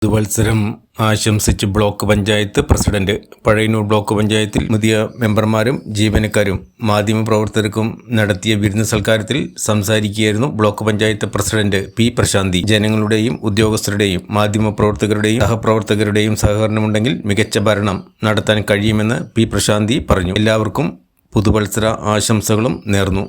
പുതുവത്സരം ആശംസിച്ച് block panchayat president. Pazhayannur block പഞ്ചായത്തിൽ പുതിയ മെമ്പർമാരും ജീവനക്കാരും മാധ്യമപ്രവർത്തകർക്കും നടത്തിയ വിരുന്ന് സൽക്കാരത്തിൽ സംസാരിക്കുകയായിരുന്നു block panchayat president P Prashanthi. ജനങ്ങളുടെയും ഉദ്യോഗസ്ഥരുടെയും മാധ്യമപ്രവർത്തകരുടെയും സഹപ്രവർത്തകരുടെയും സഹകരണമുണ്ടെങ്കിൽ മികച്ച ഭരണം നടത്താൻ കഴിയുമെന്ന് പി പ്രശാന്തി പറഞ്ഞു. എല്ലാവർക്കും പുതുവത്സര ആശംസകളും നേർന്നു.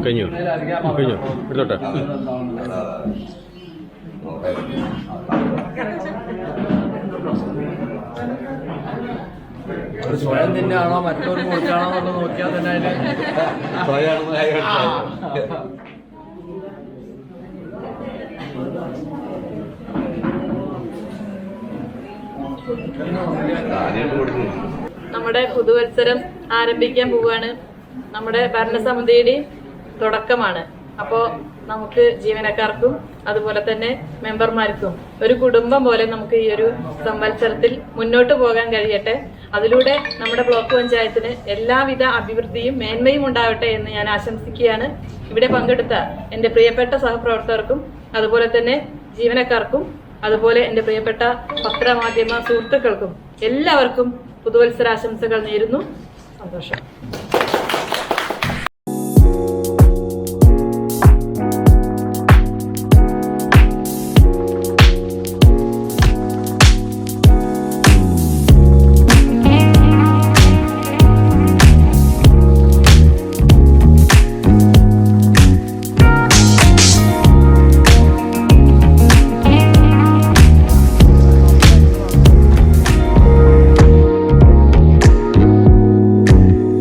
കഴിഞ്ഞു എടുത്തോട്ടെ. സ്വയം തന്നെയാണോ മറ്റൊരു കൊടുക്കാണോ എന്നുള്ളത് നോക്കിയാൽ തന്നെ നമ്മുടെ പുതുവത്സരം ആരംഭിക്കാൻ പോവുകയാണ്. നമ്മുടെ ഭരണസമിതിയുടെ തുടക്കമാണ്. അപ്പോൾ നമുക്ക് ജീവനക്കാർക്കും അതുപോലെ തന്നെ മെമ്പർമാർക്കും ഒരു കുടുംബം പോലെ നമുക്ക് ഈ ഒരു സംവത്സരത്തിൽ മുന്നോട്ട് പോകാൻ കഴിയട്ടെ. അതിലൂടെ നമ്മുടെ ബ്ലോക്ക് പഞ്ചായത്തിന് എല്ലാവിധ അഭിവൃദ്ധിയും മേന്മയും ഉണ്ടാവട്ടെ എന്ന് ഞാൻ ആശംസിക്കുകയാണ്. ഇവിടെ പങ്കെടുത്ത എൻ്റെ പ്രിയപ്പെട്ട സഹപ്രവർത്തകർക്കും അതുപോലെ തന്നെ ജീവനക്കാർക്കും അതുപോലെ എൻ്റെ പ്രിയപ്പെട്ട പത്രമാധ്യമ സുഹൃത്തുക്കൾക്കും എല്ലാവർക്കും പുതുവത്സരാശംസകൾ നേരുന്നു. സന്തോഷം.